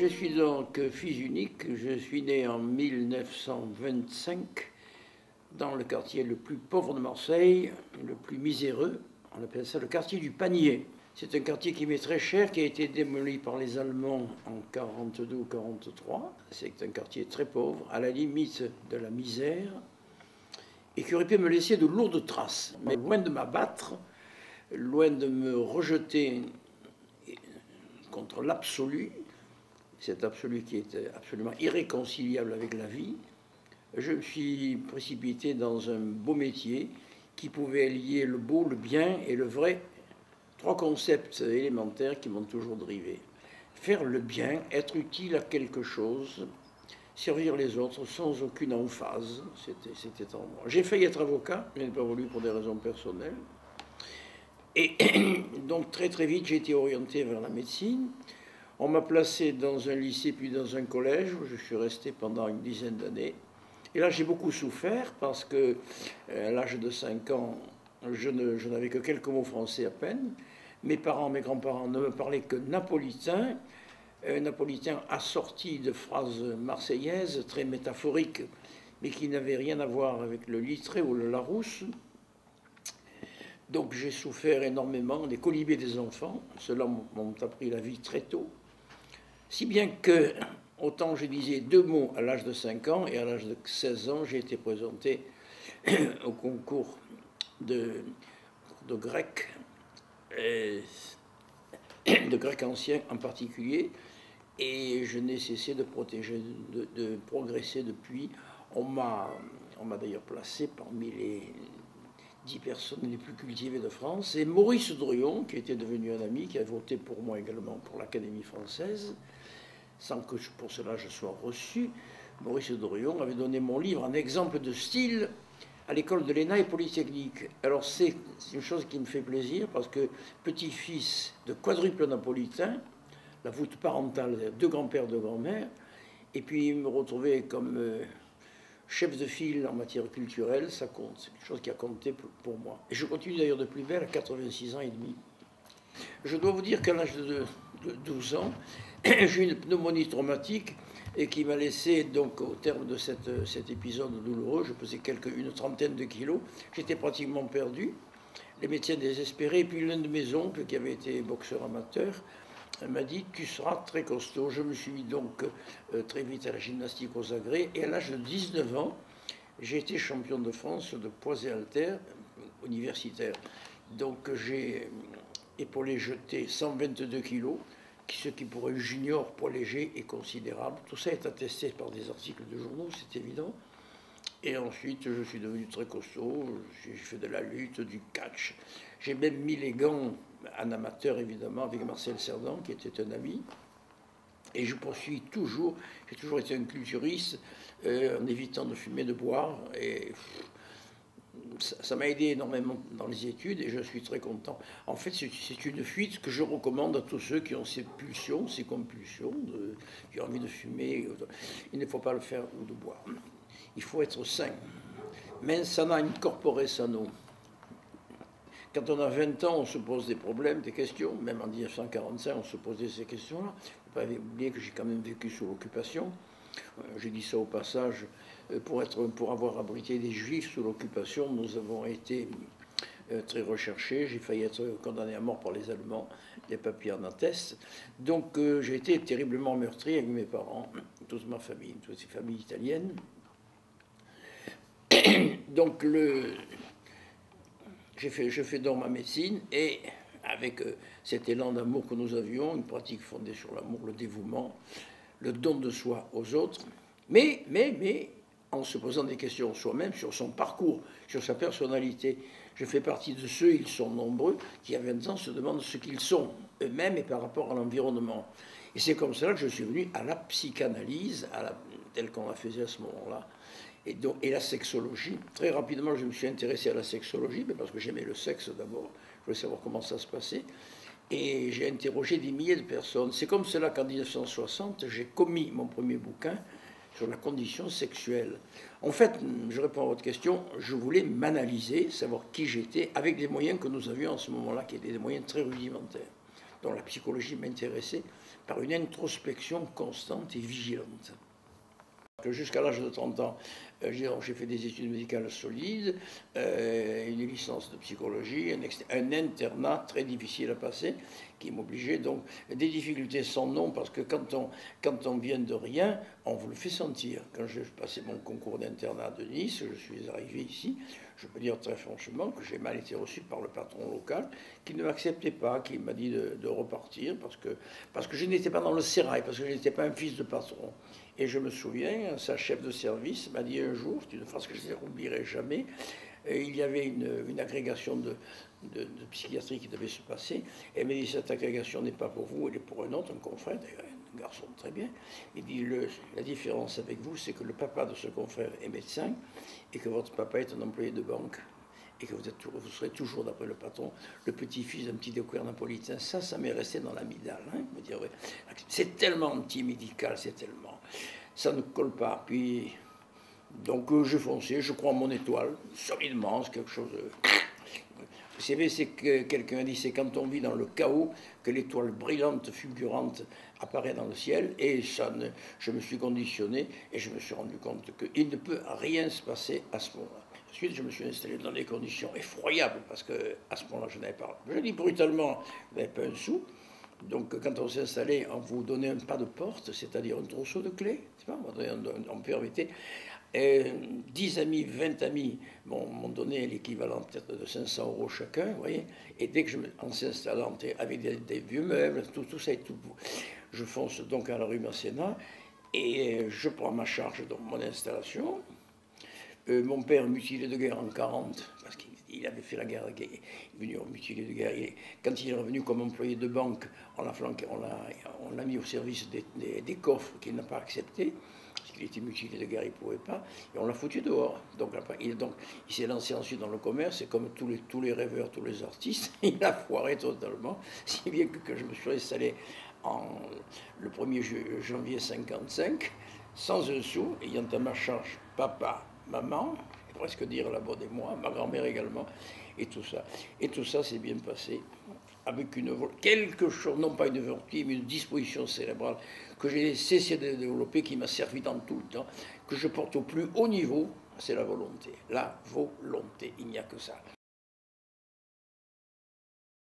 Je suis donc fils unique, je suis né en 1925 dans le quartier le plus pauvre de Marseille, le plus miséreux, on appelle ça le quartier du Panier. C'est un quartier qui m'est très cher, qui a été démoli par les Allemands en 1942 ou 1943. C'est un quartier très pauvre, à la limite de la misère, et qui aurait pu me laisser de lourdes traces. Mais loin de m'abattre, loin de me rejeter contre l'absolu, cet absolu qui est absolument irréconciliable avec la vie, je me suis précipité dans un beau métier qui pouvait lier le beau, le bien et le vrai. Trois concepts élémentaires qui m'ont toujours drivé. Faire le bien, être utile à quelque chose, servir les autres sans aucune emphase, c'était en moi. J'ai failli être avocat, je n'ai pas voulu pour des raisons personnelles. Et donc très très vite, j'ai été orienté vers la médecine. On m'a placé dans un lycée puis dans un collège où je suis resté pendant une dizaine d'années. Et là, j'ai beaucoup souffert parce que à l'âge de 5 ans, je n'avais que quelques mots français à peine. Mes parents, mes grands-parents ne me parlaient que napolitain, napolitain assorti de phrases marseillaises très métaphoriques, mais qui n'avaient rien à voir avec le Littré ou le Larousse. Donc j'ai souffert énormément des colibés des enfants. Ceux-là m'ont appris la vie très tôt. Si bien que, autant je disais 2 mots à l'âge de 5 ans, et à l'âge de 16 ans, j'ai été présenté au concours de grec, de grec ancien en particulier, et je n'ai cessé de progresser depuis. On m'a d'ailleurs placé parmi les 10 personnes les plus cultivées de France, et Maurice Druon, qui était devenu un ami, qui a voté pour moi également pour l'Académie française, sans que pour cela je sois reçu. Maurice Druon avait donné mon livre en exemple de style à l'école de l'ENA et Polytechnique. Alors c'est une chose qui me fait plaisir, parce que petit-fils de quadruple napolitain, la voûte parentale, 2 grands-pères, 2 grands-mères, et puis me retrouver comme chef de file en matière culturelle, ça compte. C'est quelque chose qui a compté pour moi. Et je continue d'ailleurs de plus belle à 86 ans et demi. Je dois vous dire qu'à l'âge de 12 ans, j'ai eu une pneumonie traumatique et qui m'a laissé, donc au terme de cet épisode douloureux, je pesais une trentaine de kilos, j'étais pratiquement perdu. Les médecins désespérés, et puis l'un de mes oncles, qui avait été boxeur amateur, m'a dit « tu seras très costaud ». Je me suis mis donc très vite à la gymnastique aux agrès, et à l'âge de 19 ans, j'ai été champion de France de poids et haltères universitaire. Donc j'ai épaulé jeté 122 kilos, ce qui pour un junior poids léger est considérable. Tout ça est attesté par des articles de journaux, c'est évident. Et ensuite, je suis devenu très costaud, j'ai fait de la lutte, du catch. J'ai même mis les gants en amateur, évidemment, avec Marcel Cerdan, qui était un ami. Et je poursuis toujours, j'ai toujours été un culturiste, en évitant de fumer, de boire. Et ça m'a aidé énormément dans les études, et je suis très content. En fait, c'est une fuite que je recommande à tous ceux qui ont ces pulsions, ces compulsions, qui ont envie de fumer. Il ne faut pas le faire ou de boire. Il faut être sain. Mens sana in corpore sano. Quand on a 20 ans, on se pose des problèmes, des questions. Même en 1945, on se posait ces questions-là. Il ne faut pas oublier que j'ai quand même vécu sous l'occupation. J'ai dit ça au passage. Pour avoir abrité des juifs sous l'occupation, nous avons été très recherchés. J'ai failli être condamné à mort par les Allemands. Les papiers en attestent. Donc j'ai été terriblement meurtri avec mes parents, toute ma famille, toutes ces familles italiennes. Donc je fais donc ma médecine, et avec cet élan d'amour que nous avions, une pratique fondée sur l'amour, le dévouement, le don de soi aux autres, mais en se posant des questions soi-même, sur son parcours, sur sa personnalité. Je fais partie de ceux, ils sont nombreux, qui à 20 ans se demandent ce qu'ils sont eux-mêmes et par rapport à l'environnement. Et c'est comme ça que je suis venu à la psychanalyse, telle qu'on la faisait à ce moment-là, et la sexologie. Très rapidement, je me suis intéressé à la sexologie, mais parce que j'aimais le sexe d'abord, je voulais savoir comment ça se passait. Et j'ai interrogé des milliers de personnes. C'est comme cela qu'en 1960, j'ai commis mon premier bouquin sur la condition sexuelle. En fait, je réponds à votre question, je voulais m'analyser, savoir qui j'étais, avec des moyens que nous avions en ce moment-là, qui étaient des moyens très rudimentaires. dont la psychologie m'intéressait, par une introspection constante et vigilante. Jusqu'à l'âge de 30 ans, j'ai fait des études médicales solides, une licence de psychologie, un internat très difficile à passer, qui m'obligeait donc des difficultés sans nom, parce que quand on vient de rien, on vous le fait sentir. Quand j'ai passé mon concours d'internat de Nice, je suis arrivé ici, je peux dire très franchement que j'ai mal été reçu par le patron local, qui ne m'acceptait pas, qui m'a dit de repartir, parce que je n'étais pas dans le sérail, parce que je n'étais pas un fils de patron. Et je me souviens, sa chef de service m'a dit un jour, c'est une phrase que je n'oublierai jamais, il y avait une agrégation de psychiatrie qui devait se passer, et elle m'a dit, cette agrégation n'est pas pour vous, elle est pour un autre, un confrère, d'ailleurs, un garçon très bien. Il dit, la différence avec vous, c'est que le papa de ce confrère est médecin, et que votre papa est un employé de banque, et que vous serez toujours, d'après le patron, le petit-fils d'un petit découvert napolitain. Ça m'est resté dans l'amygdale. Hein, me dire, ouais. C'est tellement anti-médical, c'est tellement... Ça ne colle pas. Puis, donc, je fonçais, je crois en mon étoile, solidement, c'est quelque chose... Vous savez, c'est que quelqu'un a dit, c'est quand on vit dans le chaos que l'étoile brillante, fulgurante apparaît dans le ciel, et je me suis conditionné, et je me suis rendu compte qu'il ne peut rien se passer à ce moment-là. Ensuite, je me suis installé dans des conditions effroyables, parce qu'à ce moment-là, je n'avais pas... Je dis brutalement, vous n'avez pas un sou. Donc, quand on s'est installé, on vous donnait un pas de porte, c'est-à-dire un trousseau de clés. On me permettait... 10 amis, 20 amis m'ont donné l'équivalent peut-être de 500 € chacun, vous voyez. Et dès que on s'installant avec des vieux meubles, tout ça et tout, je fonce donc à la rue Masséna et je prends ma charge dans mon installation. Mon père, mutilé de guerre en 40, parce qu'il avait fait la guerre, il est venu mutilé de guerre. Quand il est revenu comme employé de banque, on l'a mis au service des coffres qu'il n'a pas accepté. Parce qu'il était mutilé de guerre, il ne pouvait pas, et on l'a foutu dehors. Donc il s'est lancé ensuite dans le commerce, et comme tous les rêveurs, tous les artistes, il a foiré totalement, si bien que je me suis installé le 1er janvier 1955, sans un sou, ayant à ma charge papa, maman, et presque dire la bonne et moi, ma grand-mère également, et tout ça. Et tout ça s'est bien passé, avec quelque chose, non pas une vertu, mais une disposition cérébrale que j'ai cessé de développer, qui m'a servi dans tout le temps, que je porte au plus haut niveau, c'est la volonté. La volonté, il n'y a que ça.